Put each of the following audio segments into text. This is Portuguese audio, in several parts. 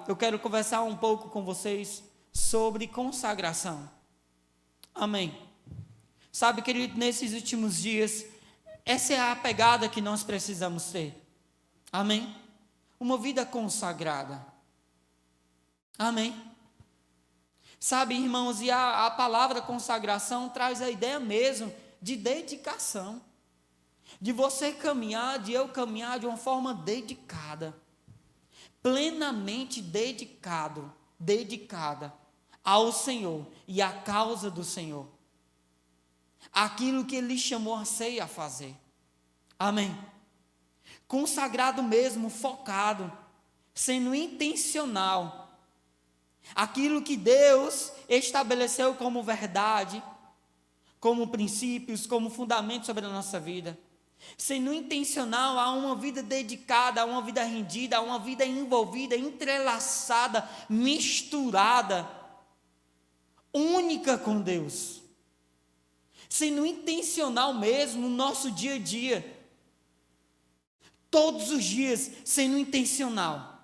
eu quero conversar um pouco com vocês sobre consagração. Amém. Sabe, querido, nesses últimos dias, essa é a pegada que nós precisamos ter. Amém. Uma vida consagrada. Amém. Sabe, irmãos, e a palavra consagração traz a ideia mesmo de dedicação. De você caminhar, de eu caminhar de uma forma dedicada. Plenamente dedicada ao Senhor e à causa do Senhor. Aquilo que Ele chamou a ser a fazer. Amém. Consagrado mesmo, focado, sendo intencional. Aquilo que Deus estabeleceu como verdade, como princípios, como fundamentos sobre a nossa vida. Sendo intencional a uma vida dedicada, a uma vida rendida, a uma vida envolvida, entrelaçada, misturada, única com Deus. Sendo intencional mesmo no nosso dia a dia. Todos os dias sendo intencional.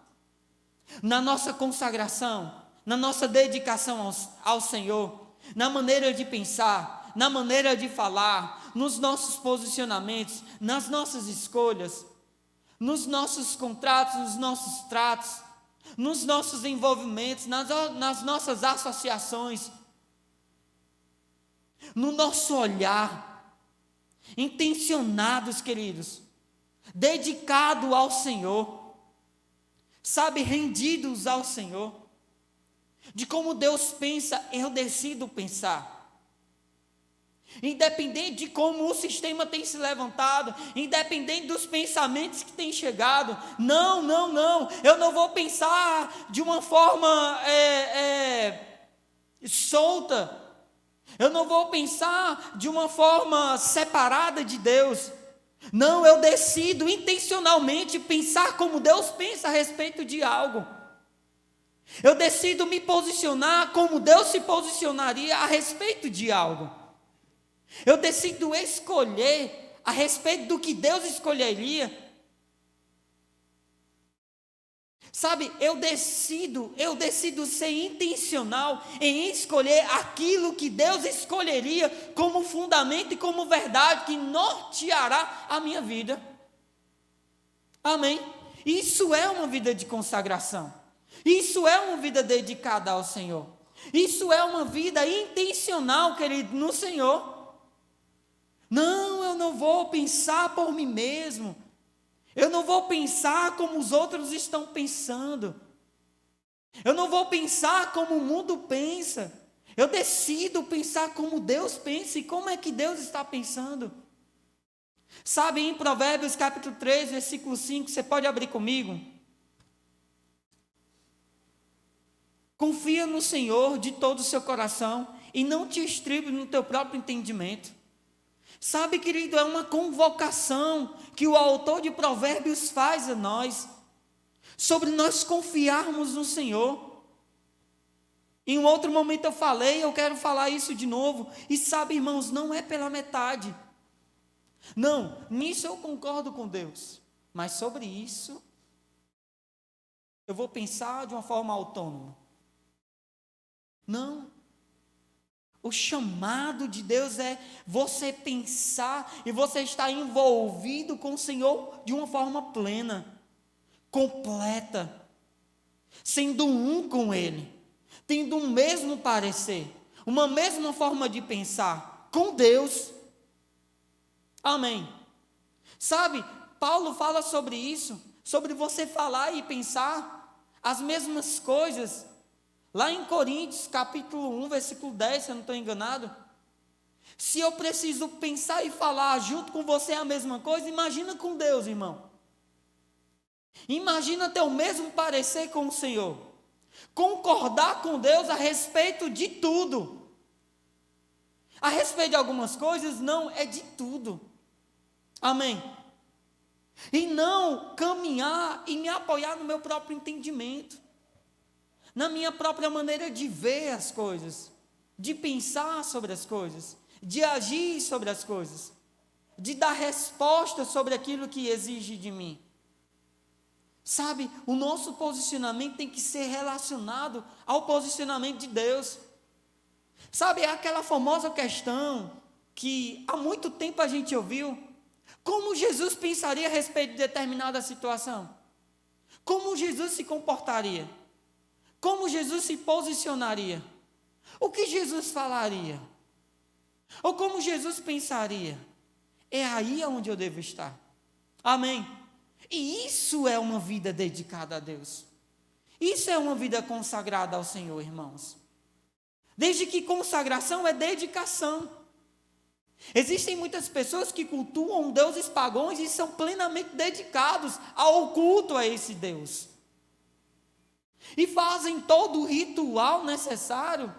Na nossa consagração, na nossa dedicação ao Senhor, na maneira de pensar, na maneira de falar, nos nossos posicionamentos, nas nossas escolhas, nos nossos contratos, nos nossos tratos, nos nossos envolvimentos, nas nossas associações, no nosso olhar, intencionados, queridos, dedicado ao Senhor, sabe, rendidos ao Senhor, de como Deus pensa, eu decido pensar. Independente de como o sistema tem se levantado, independente dos pensamentos que têm chegado, não, eu não vou pensar de uma forma solta, eu não vou pensar de uma forma separada de Deus, não, eu decido intencionalmente pensar como Deus pensa a respeito de algo, eu decido me posicionar como Deus se posicionaria a respeito de algo. Eu decido escolher a respeito do que Deus escolheria. Sabe, eu decido ser intencional em escolher aquilo que Deus escolheria como fundamento e como verdade que norteará a minha vida. Amém? Isso é uma vida de consagração. Isso é uma vida dedicada ao Senhor. Isso é uma vida intencional, querido, no Senhor. Não, eu não vou pensar por mim mesmo. Eu não vou pensar como os outros estão pensando. Eu não vou pensar como o mundo pensa. Eu decido pensar como Deus pensa e como é que Deus está pensando. Sabe, em Provérbios capítulo 3, versículo 5, você pode abrir comigo? Confia no Senhor de todo o seu coração e não te estribe no teu próprio entendimento. Sabe, querido, é uma convocação que o autor de Provérbios faz a nós, sobre nós confiarmos no Senhor. Em um outro momento eu falei, eu quero falar isso de novo, e sabe, irmãos, não é pela metade. Não, nisso eu concordo com Deus, mas sobre isso, eu vou pensar de uma forma autônoma. Não. O chamado de Deus é você pensar e você estar envolvido com o Senhor de uma forma plena, completa, sendo um com Ele, tendo um mesmo parecer, uma mesma forma de pensar com Deus. Amém. Sabe, Paulo fala sobre isso, sobre você falar e pensar as mesmas coisas. Lá em Coríntios, capítulo 1, versículo 10, se eu não estou enganado. Se eu preciso pensar e falar junto com você a mesma coisa, imagina com Deus, irmão. Imagina ter o mesmo parecer com o Senhor. Concordar com Deus a respeito de tudo. A respeito de algumas coisas, não, é de tudo. Amém. E não caminhar e me apoiar no meu próprio entendimento. Na minha própria maneira de ver as coisas, de pensar sobre as coisas, de agir sobre as coisas, de dar resposta sobre aquilo que exige de mim. Sabe, o nosso posicionamento tem que ser relacionado ao posicionamento de Deus. Sabe, é aquela famosa questão que há muito tempo a gente ouviu. Como Jesus pensaria a respeito de determinada situação? Como Jesus se comportaria? Como Jesus se posicionaria? O que Jesus falaria? Ou como Jesus pensaria? É aí onde eu devo estar. Amém? E isso é uma vida dedicada a Deus. Isso é uma vida consagrada ao Senhor, irmãos. Desde que consagração é dedicação. Existem muitas pessoas que cultuam deuses pagãos e são plenamente dedicados ao culto a esse Deus. E fazem todo o ritual necessário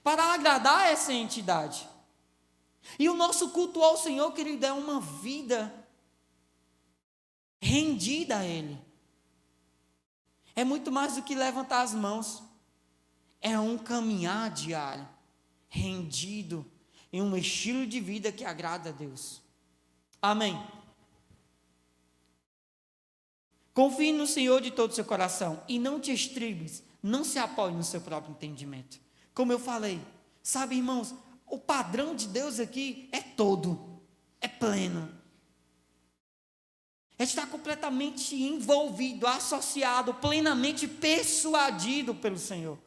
para agradar essa entidade. E o nosso culto ao Senhor, querido, é uma vida rendida a Ele. É muito mais do que levantar as mãos. É um caminhar diário, rendido em um estilo de vida que agrada a Deus. Amém. Confie no Senhor de todo o seu coração e não te estribes, não se apoie no seu próprio entendimento. Como eu falei, sabe, irmãos, o padrão de Deus aqui é todo, é pleno. Está completamente envolvido, associado, plenamente persuadido pelo Senhor.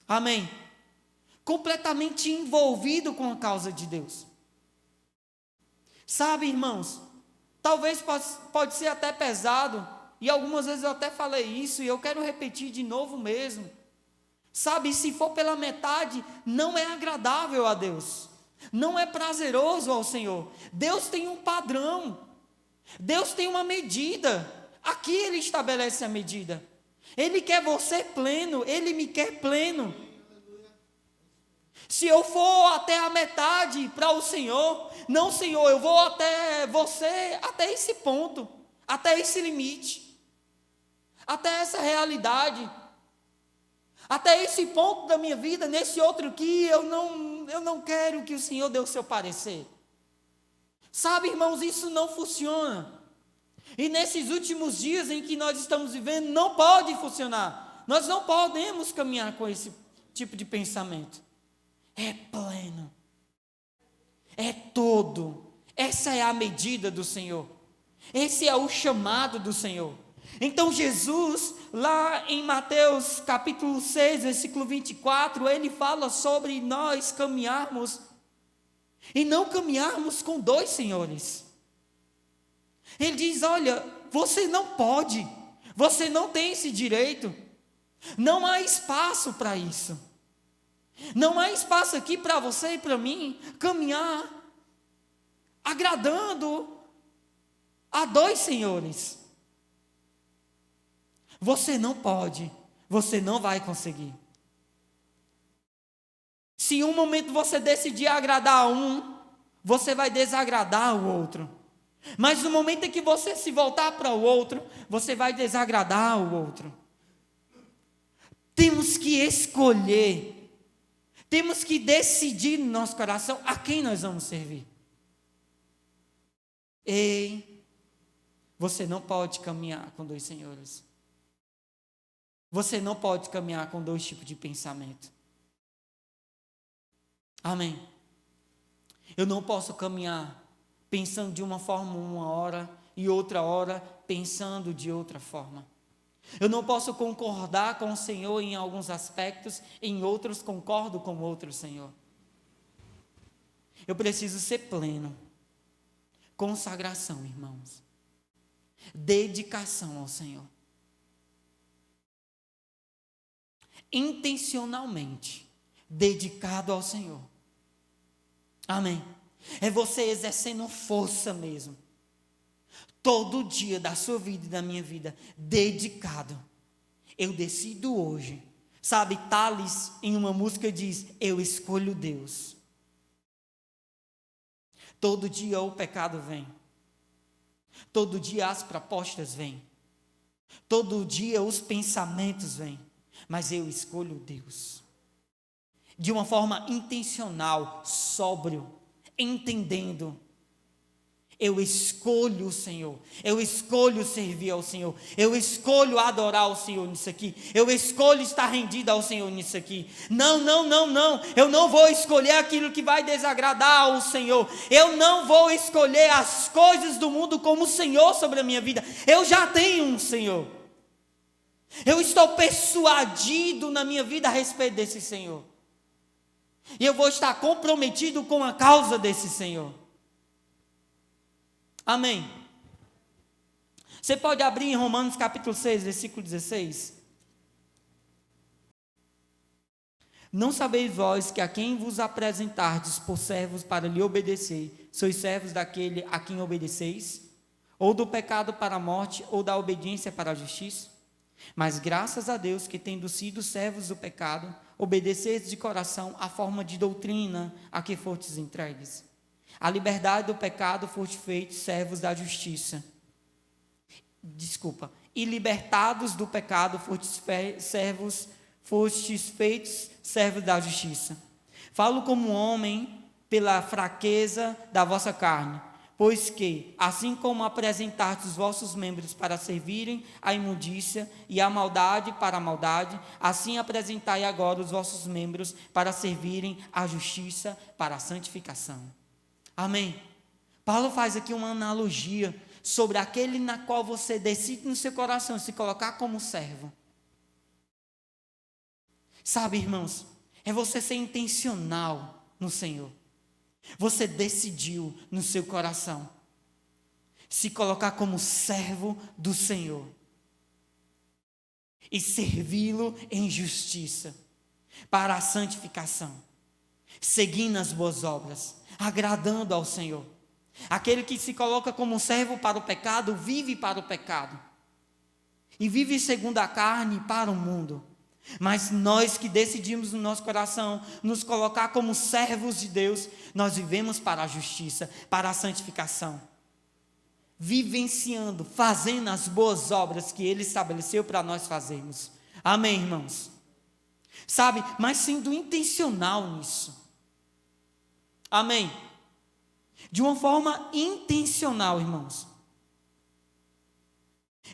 Amém. Completamente envolvido com a causa de Deus. Sabe, irmãos, talvez pode ser até pesado, e algumas vezes eu até falei isso, e eu quero repetir de novo mesmo. Sabe, se for pela metade, não é agradável a Deus, não é prazeroso ao Senhor. Deus tem um padrão, Deus tem uma medida, aqui Ele estabelece a medida. Ele quer você pleno, Ele me quer pleno. Se eu for até a metade para o Senhor, não, Senhor, eu vou até você, até esse ponto, até esse limite, até essa realidade, até esse ponto da minha vida, nesse outro aqui, eu não quero que o Senhor dê o seu parecer. Sabe, irmãos, isso não funciona. E nesses últimos dias em que nós estamos vivendo, não pode funcionar. Nós não podemos caminhar com esse tipo de pensamento. É pleno, é todo. Essa é a medida do Senhor. Esse é o chamado do Senhor. Então Jesus, lá em Mateus capítulo 6, versículo 24, ele fala sobre nós caminharmos e não caminharmos com dois senhores. Ele diz, olha, você não pode, você não tem esse direito, não há espaço para isso. Não há espaço aqui para você e para mim caminhar agradando a dois senhores. Você não pode, você não vai conseguir. Se em um momento você decidir agradar a um, você vai desagradar o outro. Mas no momento em que você se voltar para o outro, você vai desagradar o outro. Temos que escolher. Temos que decidir no nosso coração a quem nós vamos servir. Ei, você não pode caminhar com dois senhores. Você não pode caminhar com dois tipos de pensamento. Amém. Eu não posso caminhar pensando de uma forma uma hora e outra hora pensando de outra forma. Eu não posso concordar com o Senhor em alguns aspectos, em outros concordo com outro Senhor. Eu preciso ser pleno. Consagração, irmãos. Dedicação ao Senhor. Intencionalmente dedicado ao Senhor. Amém. É você exercendo força mesmo. Todo dia da sua vida e da minha vida, dedicado. Eu decido hoje. Sabe, Tales, em uma música diz, eu escolho Deus. Todo dia o pecado vem. Todo dia as propostas vêm. Todo dia os pensamentos vêm. Mas eu escolho Deus. De uma forma intencional, sóbrio, entendendo. Eu escolho o Senhor, eu escolho servir ao Senhor, eu escolho adorar o Senhor nisso aqui, eu escolho estar rendido ao Senhor nisso aqui. Não, eu não vou escolher aquilo que vai desagradar ao Senhor, eu não vou escolher as coisas do mundo como Senhor sobre a minha vida. Eu já tenho um Senhor, eu estou persuadido na minha vida a respeito desse Senhor, e eu vou estar comprometido com a causa desse Senhor. Amém. Você pode abrir em Romanos capítulo 6, versículo 16. Não sabeis vós que a quem vos apresentardes por servos para lhe obedecer, sois servos daquele a quem obedeceis? Ou do pecado para a morte, ou da obediência para a justiça? Mas graças a Deus que, tendo sido servos do pecado, obedeceis de coração a forma de doutrina a que fostes entregues. A liberdade do pecado foste feitos servos da justiça. E libertados do pecado fostes feitos servos da justiça. Falo como homem pela fraqueza da vossa carne, pois que, assim como apresentastes os vossos membros para servirem à imundícia e à maldade para a maldade, assim apresentai agora os vossos membros para servirem à justiça para a santificação. Amém. Paulo faz aqui uma analogia sobre aquele na qual você decide no seu coração se colocar como servo. Sabe, irmãos, é você ser intencional no Senhor. Você decidiu no seu coração se colocar como servo do Senhor e servi-lo em justiça para a santificação, seguindo as boas obras, agradando ao Senhor. Aquele que se coloca como servo para o pecado, vive para o pecado, e vive segundo a carne para o mundo. Mas nós que decidimos no nosso coração nos colocar como servos de Deus, nós vivemos para a justiça, para a santificação, vivenciando, fazendo as boas obras que Ele estabeleceu para nós fazermos. Amém, irmãos? Sabe, mas sendo intencional nisso. Amém? De uma forma intencional, irmãos.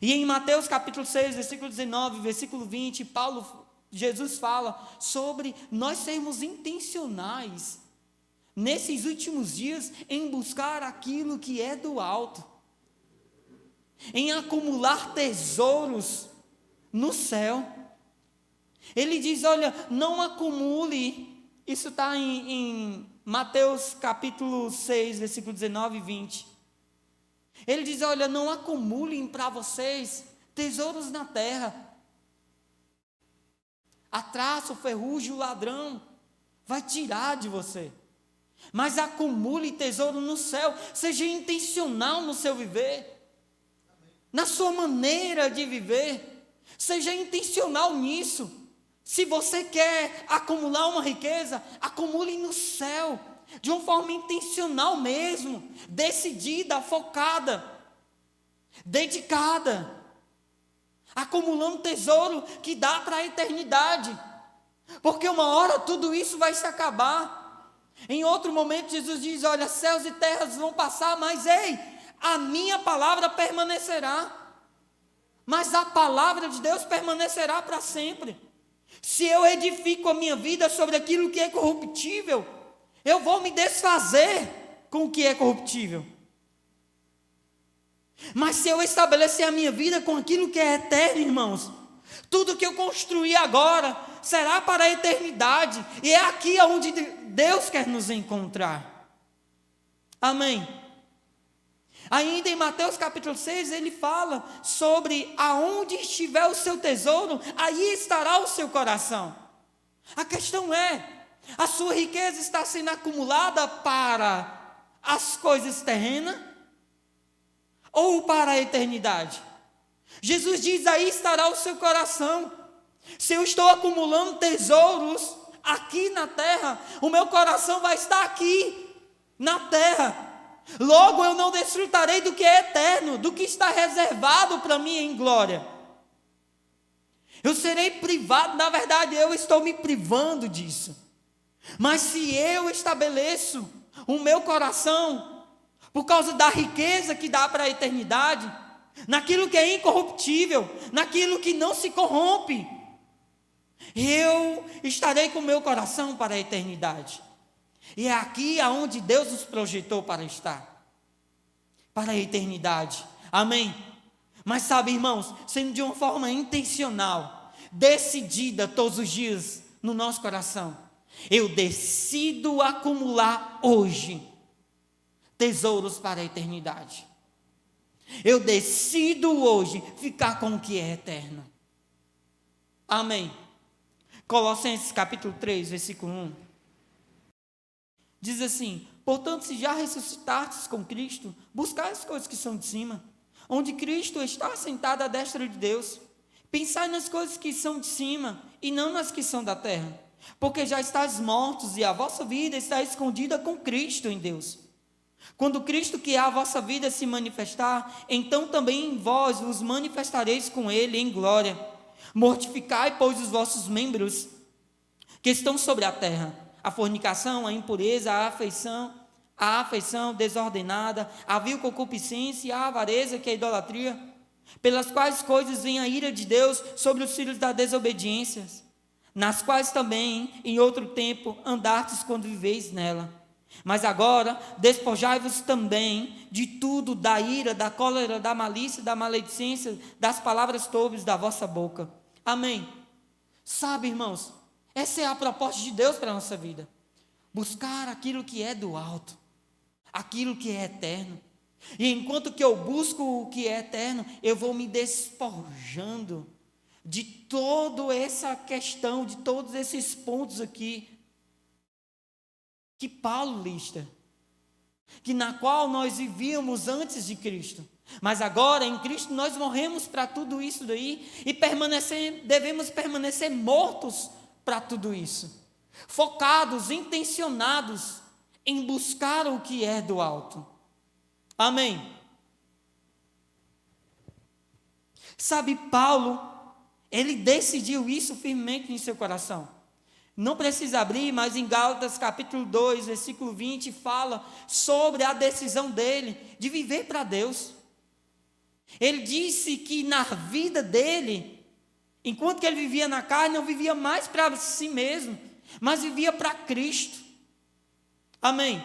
E em Mateus capítulo 6, versículo 19, versículo 20, Jesus fala sobre nós sermos intencionais nesses últimos dias em buscar aquilo que é do alto, em acumular tesouros no céu. Ele diz, olha, não acumule, isso está em Mateus capítulo 6, versículo 19 e 20. Ele diz, olha, não acumulem para vocês tesouros na terra. A traça, o ferrugem, o ladrão vai tirar de você. Mas acumule tesouro no céu. Seja intencional no seu viver, na sua maneira de viver. Seja intencional nisso. Se você quer acumular uma riqueza, acumule no céu, de uma forma intencional mesmo, decidida, focada, dedicada, acumulando tesouro que dá para a eternidade, porque uma hora tudo isso vai se acabar. Em outro momento Jesus diz, olha, céus e terras vão passar, mas ei, a minha palavra permanecerá, mas a palavra de Deus permanecerá para sempre. Se eu edifico a minha vida sobre aquilo que é corruptível, eu vou me desfazer com o que é corruptível. Mas se eu estabelecer a minha vida com aquilo que é eterno, irmãos, tudo que eu construir agora será para a eternidade, e é aqui onde Deus quer nos encontrar. Amém? Ainda em Mateus capítulo 6, ele fala sobre aonde estiver o seu tesouro, aí estará o seu coração. A questão é, a sua riqueza está sendo acumulada para as coisas terrenas ou para a eternidade? Jesus diz, aí estará o seu coração. Se eu estou acumulando tesouros aqui na terra, o meu coração vai estar aqui na terra. Logo eu não desfrutarei do que é eterno, do que está reservado para mim em glória. Eu serei privado, na verdade eu estou me privando disso. Mas se eu estabeleço o meu coração por causa da riqueza que dá para a eternidade, naquilo que é incorruptível, naquilo que não se corrompe. Eu estarei com o meu coração para a eternidade. E é aqui aonde Deus nos projetou para estar, para a eternidade. Amém? Mas sabe, irmãos, sendo de uma forma intencional, decidida todos os dias no nosso coração, eu decido acumular hoje tesouros para a eternidade. Eu decido hoje ficar com o que é eterno. Amém? Colossenses capítulo 3, versículo 1. Diz assim: portanto, se já ressuscitastes com Cristo, buscai as coisas que são de cima, onde Cristo está sentado à destra de Deus. Pensai nas coisas que são de cima, e não nas que são da terra, porque já estáis mortos, e a vossa vida está escondida com Cristo em Deus. Quando Cristo, que é a vossa vida, se manifestar, então também vós vos manifestareis com Ele em glória. Mortificai, pois, os vossos membros que estão sobre a terra: a fornicação, a impureza, a afeição desordenada, a vil concupiscência e a avareza, que é a idolatria, pelas quais coisas vem a ira de Deus sobre os filhos da desobediência, nas quais também, em outro tempo, andastes quando viveis nela. Mas agora, despojai-vos também de tudo, da ira, da cólera, da malícia, da maledicência, das palavras torpes da vossa boca. Amém? Sabe, irmãos, essa é a proposta de Deus para a nossa vida. Buscar aquilo que é do alto, aquilo que é eterno. E enquanto que eu busco o que é eterno, eu vou me despojando de toda essa questão, de todos esses pontos aqui que Paulo lista, que na qual nós vivíamos antes de Cristo, mas agora em Cristo nós morremos para tudo isso daí e devemos permanecer mortos para tudo isso, focados, intencionados em buscar o que é do alto. Amém? Sabe, Paulo, ele decidiu isso firmemente em seu coração. Não precisa abrir, mas em Gálatas capítulo 2, versículo 20, fala sobre a decisão dele de viver para Deus. Ele disse que na vida dele, enquanto que ele vivia na carne, não vivia mais para si mesmo, mas vivia para Cristo. Amém?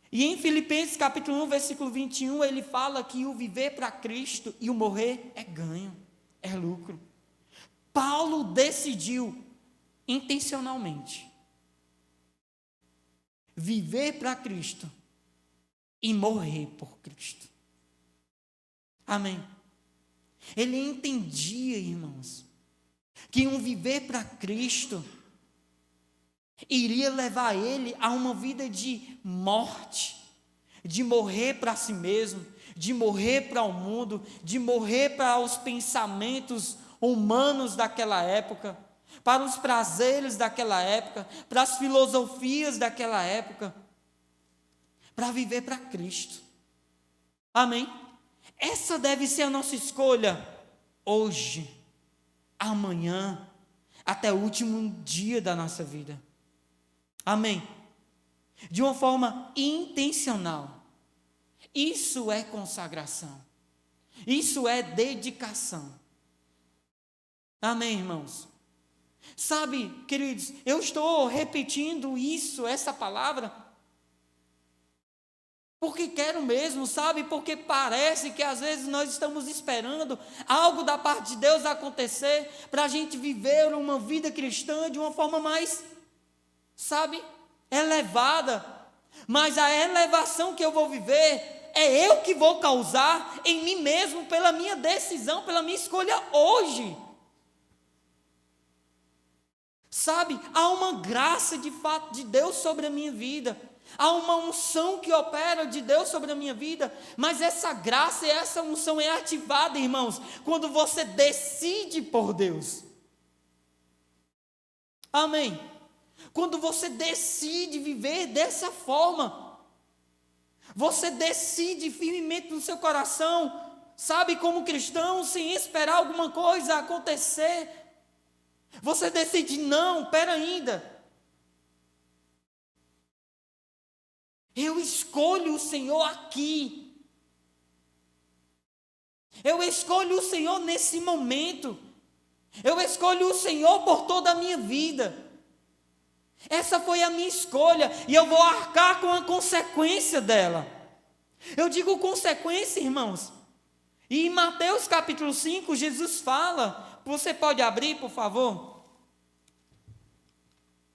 E em Filipenses capítulo 1, versículo 21, ele fala que o viver para Cristo e o morrer é ganho, é lucro. Paulo decidiu intencionalmente viver para Cristo e morrer por Cristo. Amém? Ele entendia, irmãos, que um viver para Cristo iria levar ele a uma vida de morte, de morrer para si mesmo, de morrer para o mundo, de morrer para os pensamentos humanos daquela época, para os prazeres daquela época, para as filosofias daquela época, para viver para Cristo. Amém? Essa deve ser a nossa escolha hoje, amanhã, até o último dia da nossa vida. Amém? De uma forma intencional. Isso é consagração. Isso é dedicação. Amém, irmãos? Sabe, queridos, eu estou repetindo isso, essa palavra, porque quero mesmo, sabe? Porque parece que às vezes nós estamos esperando algo da parte de Deus acontecer para a gente viver uma vida cristã de uma forma mais, sabe, elevada. Mas a elevação que eu vou viver é eu que vou causar em mim mesmo, pela minha decisão, pela minha escolha hoje. Sabe, há uma graça de fato de Deus sobre a minha vida, há uma unção que opera de Deus sobre a minha vida, mas essa graça e essa unção é ativada, irmãos, quando você decide por Deus. Amém? Quando você decide viver dessa forma, você decide firmemente no seu coração, sabe, como cristão, sem esperar alguma coisa acontecer. Você decide, não, espera ainda. Eu escolho o Senhor aqui. Eu escolho o Senhor nesse momento. Eu escolho o Senhor por toda a minha vida. Essa foi a minha escolha e eu vou arcar com a consequência dela. Eu digo consequência, irmãos. E em Mateus capítulo 5, Jesus fala, você pode abrir, por favor?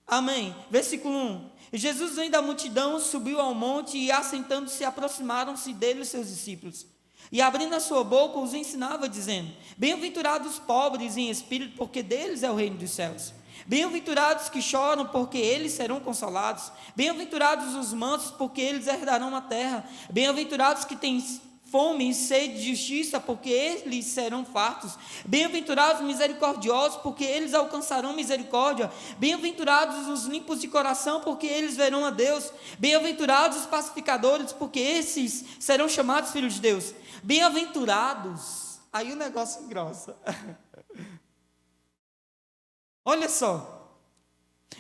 Amém. Versículo 1. Jesus, vendo a multidão, subiu ao monte e, assentando-se, aproximaram-se dele os seus discípulos. E, abrindo a sua boca, os ensinava, dizendo: Bem-aventurados os pobres em espírito, porque deles é o reino dos céus. Bem-aventurados que choram, porque eles serão consolados. Bem-aventurados os mansos, porque eles herdarão a terra. Bem-aventurados que têm fome e sede de justiça, porque eles serão fartos. Bem-aventurados os misericordiosos, porque eles alcançarão misericórdia. Bem-aventurados os limpos de coração, porque eles verão a Deus. Bem-aventurados os pacificadores, porque esses serão chamados filhos de Deus. Bem-aventurados. Aí o negócio engrossa. Olha só.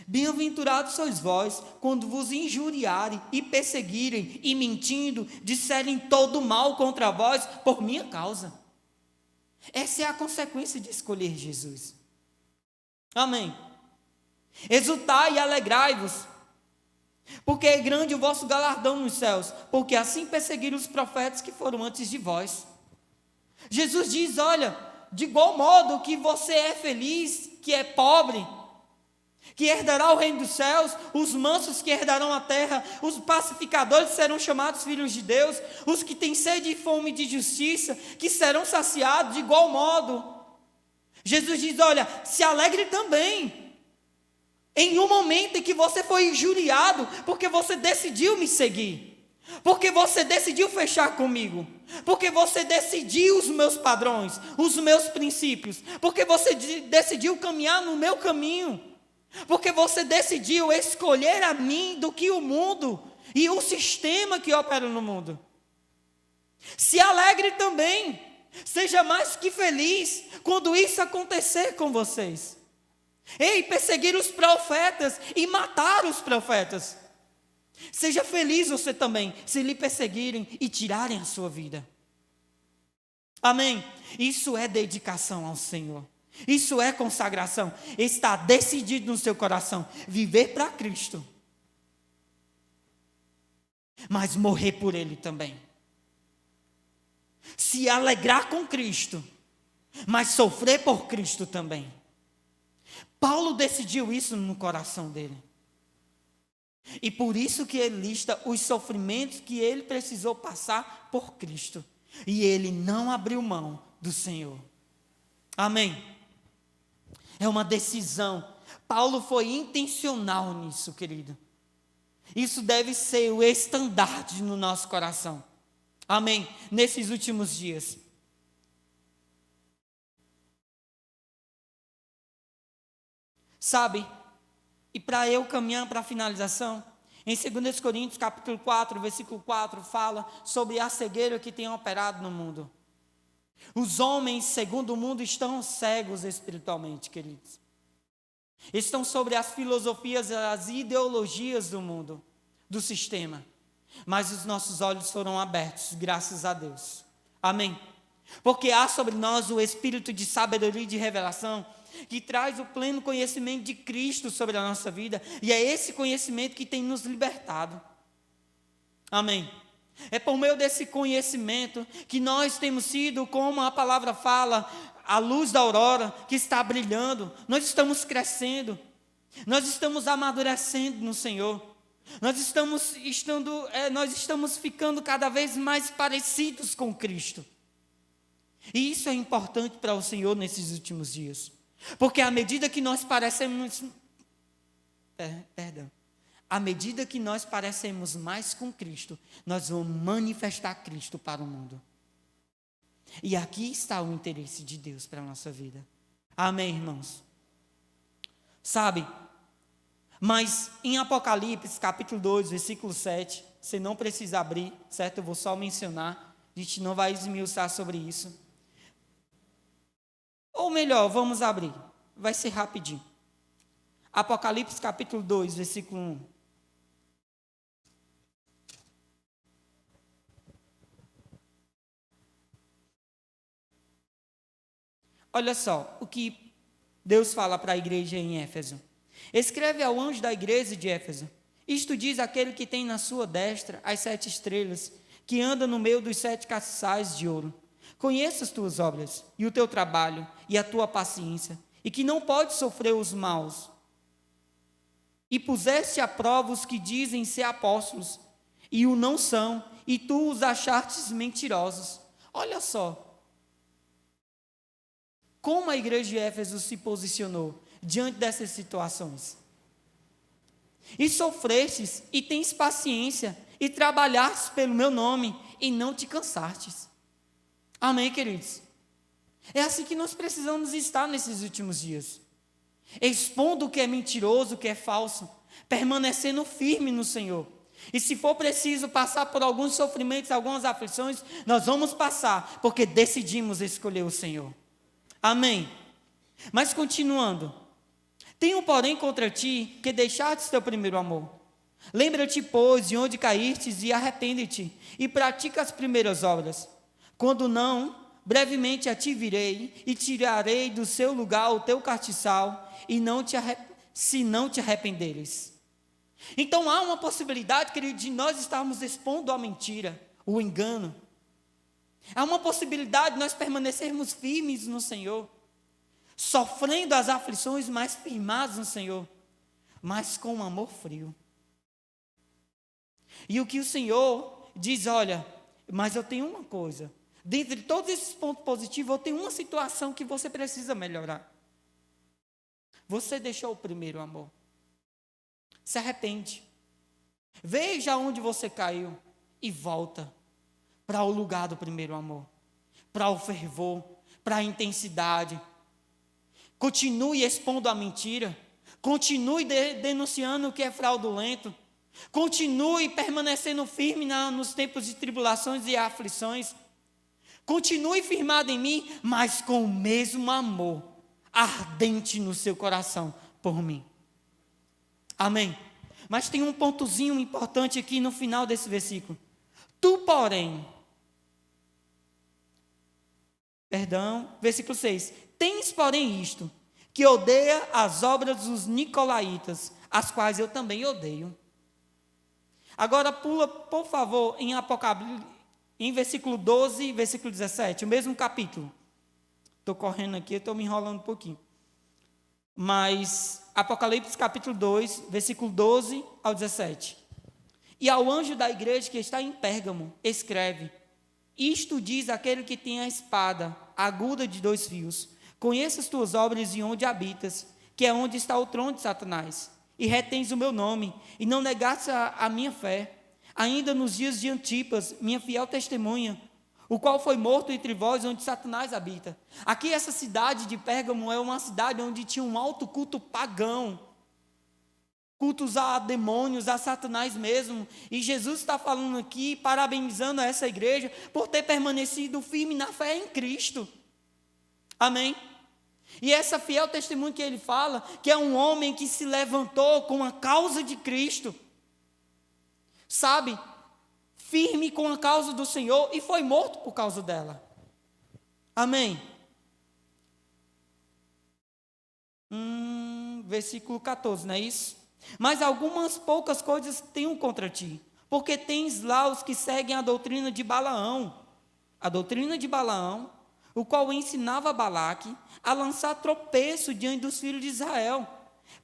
Bem-aventurados sois vós, quando vos injuriarem e perseguirem, e mentindo, disserem todo mal contra vós, por minha causa. Essa é a consequência de escolher Jesus. Amém. Exultai e alegrai-vos, porque é grande o vosso galardão nos céus, porque assim perseguiram os profetas que foram antes de vós. Jesus diz, olha, de igual modo que você é feliz, que é pobre, que herdará o reino dos céus, os mansos que herdarão a terra, os pacificadores serão chamados filhos de Deus, os que têm sede e fome de justiça, que serão saciados de igual modo. Jesus diz, olha, se alegre também, em um momento em que você foi injuriado, porque você decidiu me seguir, porque você decidiu fechar comigo, porque você decidiu os meus padrões, os meus princípios, porque você decidiu caminhar no meu caminho, porque você decidiu escolher a mim do que o mundo e o sistema que opera no mundo. Se alegre também, seja mais que feliz quando isso acontecer com vocês. Ei, perseguir os profetas e matar os profetas. Seja feliz você também, se lhe perseguirem e tirarem a sua vida. Amém? Isso é dedicação ao Senhor. Isso é consagração. Está decidido no seu coração viver para Cristo, mas morrer por Ele também. Se alegrar com Cristo, mas sofrer por Cristo também. Paulo decidiu isso no coração dele. E por isso que ele lista os sofrimentos que ele precisou passar por Cristo. E ele não abriu mão do Senhor. Amém? É uma decisão. Paulo foi intencional nisso, querido. Isso deve ser o estandarte no nosso coração. Amém? Nesses últimos dias. Sabe? E para eu caminhar para a finalização, em 2 Coríntios capítulo 4, versículo 4, fala sobre a cegueira que tem operado no mundo. Os homens, segundo o mundo, estão cegos espiritualmente, queridos. Estão sobre as filosofias, as ideologias do mundo, do sistema. Mas os nossos olhos foram abertos, graças a Deus. Amém? Porque há sobre nós o espírito de sabedoria e de revelação, que traz o pleno conhecimento de Cristo sobre a nossa vida. E é esse conhecimento que tem nos libertado. Amém? É por meio desse conhecimento que nós temos sido, como a palavra fala, a luz da aurora que está brilhando. Nós estamos crescendo, nós estamos amadurecendo no Senhor. Nós estamos ficando cada vez mais parecidos com Cristo. E isso é importante para o Senhor nesses últimos dias. Porque à medida que nós à medida que nós parecemos mais com Cristo, nós vamos manifestar Cristo para o mundo. E aqui está o interesse de Deus para a nossa vida. Amém, irmãos? Sabe, mas em Apocalipse, capítulo 2, versículo 7, você não precisa abrir, certo? Eu vou só mencionar, a gente não vai esmiuçar sobre isso. Ou melhor, vamos abrir, vai ser rapidinho. Apocalipse, capítulo 2, versículo 1. Olha só o que Deus fala para a igreja em Éfeso. Escreve ao anjo da igreja de Éfeso: isto diz aquele que tem na sua destra as 7 estrelas, que anda no meio dos 7 castiçais de ouro. Conheço as tuas obras, e o teu trabalho, e a tua paciência, e que não podes sofrer os maus. E puseste à prova os que dizem ser apóstolos, e o não são, e tu os achastes mentirosos. Olha só como a igreja de Éfeso se posicionou diante dessas situações. E sofrestes, e tens paciência, e trabalhastes pelo meu nome, e não te cansastes. Amém, queridos? É assim que nós precisamos estar nesses últimos dias. Expondo o que é mentiroso, o que é falso, permanecendo firme no Senhor. E se for preciso passar por alguns sofrimentos, algumas aflições, nós vamos passar, porque decidimos escolher o Senhor. Amém. Mas continuando, tenho porém contra ti que deixastes teu primeiro amor. Lembra-te, pois, de onde caístes e arrepende-te, e pratica as primeiras obras. Quando não, brevemente a ti virei, e tirarei do seu lugar o teu castiçal, e se não te arrependeres. Então há uma possibilidade, querido, de nós estarmos expondo a mentira, o engano. Há uma possibilidade de nós permanecermos firmes no Senhor, sofrendo as aflições, mas firmados no Senhor, mas com um amor frio. E o que o Senhor diz: olha, mas eu tenho uma coisa, dentre todos esses pontos positivos, eu tenho uma situação que você precisa melhorar. Você deixou o primeiro amor. Se arrepende. Veja onde você caiu e volta para o lugar do primeiro amor, para o fervor, para a intensidade. Continue expondo a mentira, continue denunciando o que é fraudulento, continue permanecendo firme nos tempos de tribulações e aflições, continue firmado em mim, mas com o mesmo amor ardente no seu coração por mim. Amém? Mas tem um pontozinho importante aqui no final desse versículo. Tu, porém, versículo 6. Tens, porém, isto, que odeia as obras dos nicolaítas, as quais eu também odeio. Agora pula, por favor, em Apocalipse, em versículo 12 e versículo 17, o mesmo capítulo. Estou correndo aqui, estou me enrolando um pouquinho. Mas, Apocalipse capítulo 2, versículo 12 ao 17. E ao anjo da igreja que está em Pérgamo, escreve: isto diz aquele que tem a espada aguda de 2 fios. Conheço as tuas obras e onde habitas, que é onde está o trono de Satanás. E retens o meu nome, e não negaste a minha fé. Ainda nos dias de Antipas, minha fiel testemunha, o qual foi morto entre vós, onde Satanás habita. Aqui essa cidade de Pérgamo é uma cidade onde tinha um alto culto pagão, cultos a demônios, a Satanás mesmo. E Jesus está falando aqui, parabenizando essa igreja por ter permanecido firme na fé em Cristo. Amém? E essa fiel testemunha que ele fala, que é um homem que se levantou com a causa de Cristo, sabe, firme com a causa do Senhor, e foi morto por causa dela. Amém? Versículo 14, não é isso? Mas algumas poucas coisas tenho contra ti, porque tens lá os que seguem a doutrina de Balaão, o qual ensinava Balaque a lançar tropeço diante dos filhos de Israel,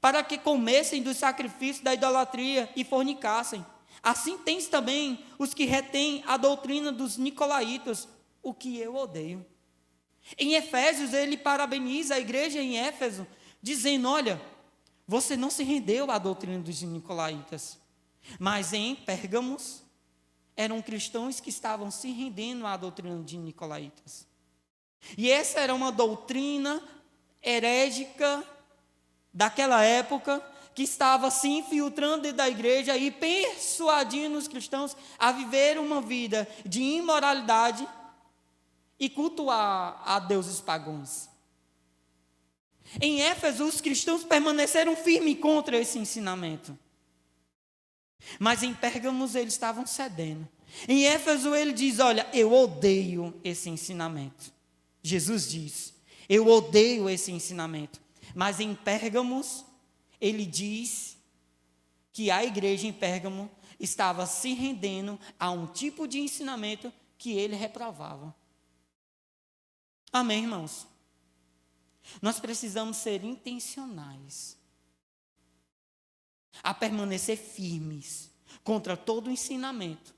para que comessem dos sacrifícios da idolatria e fornicassem. Assim tens também os que retêm a doutrina dos nicolaítas, o que eu odeio. Em Efésios, ele parabeniza a igreja em Éfeso, dizendo: olha, você não se rendeu à doutrina dos nicolaítas, mas em Pérgamos, eram cristãos que estavam se rendendo à doutrina de nicolaítas. E essa era uma doutrina herética daquela época, que estava se infiltrando dentro da igreja e persuadindo os cristãos a viver uma vida de imoralidade e cultuar a deuses pagãos. Em Éfeso, os cristãos permaneceram firmes contra esse ensinamento. Mas em Pérgamos eles estavam cedendo. Em Éfeso ele diz: olha, eu odeio esse ensinamento. Jesus diz: Eu odeio esse ensinamento. Mas em Pérgamos, ele diz que a igreja em Pérgamo estava se rendendo a um tipo de ensinamento que ele reprovava. Amém, irmãos? Nós precisamos ser intencionais a permanecer firmes contra todo ensinamento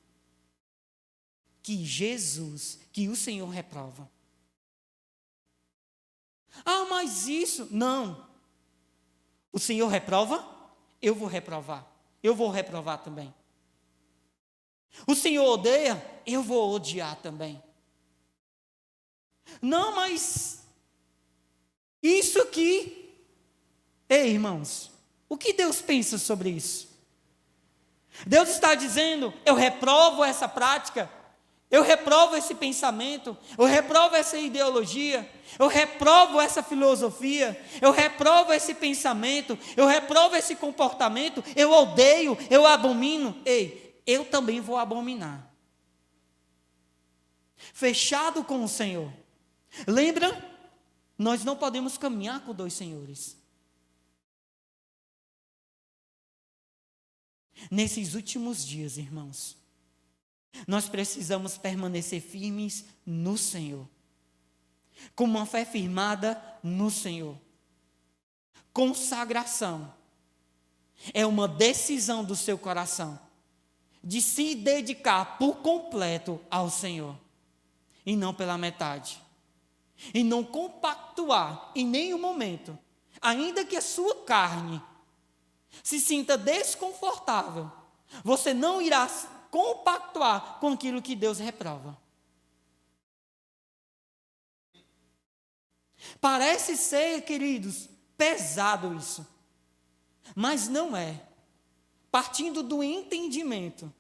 que Jesus, que o Senhor reprova. Ah, mas isso, não. O Senhor reprova, eu vou reprovar. Eu vou reprovar também. O Senhor odeia, eu vou odiar também. Não, mas isso aqui. Ei, irmãos, o que Deus pensa sobre isso? Deus está dizendo, eu reprovo essa prática, eu reprovo esse pensamento, eu reprovo essa ideologia, eu reprovo essa filosofia, eu reprovo esse pensamento, eu reprovo esse comportamento, eu odeio, eu abomino. Ei, eu também vou abominar. Fechado com o Senhor. Lembra? Nós não podemos caminhar com dois senhores. Nesses últimos dias, irmãos, nós precisamos permanecer firmes no Senhor, com uma fé firmada no Senhor. Consagração é uma decisão do seu coração de se dedicar por completo ao Senhor, e não pela metade. E não compactuar em nenhum momento, ainda que a sua carne se sinta desconfortável, você não irá compactuar com aquilo que Deus reprova. Parece ser, queridos, pesado isso, mas não é. Partindo do entendimento,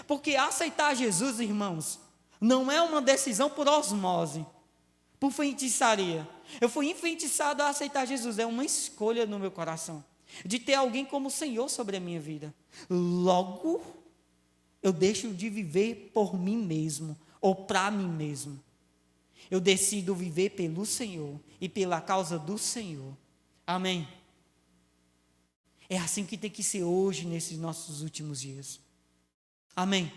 porque aceitar Jesus, irmãos, não é uma decisão por osmose, por feitiçaria. Eu fui enfeitiçado a aceitar Jesus, é uma escolha no meu coração, de ter alguém como Senhor sobre a minha vida. Logo, eu deixo de viver por mim mesmo, ou para mim mesmo. Eu decido viver pelo Senhor, e pela causa do Senhor. Amém? É assim que tem que ser hoje, nesses nossos últimos dias. Amém?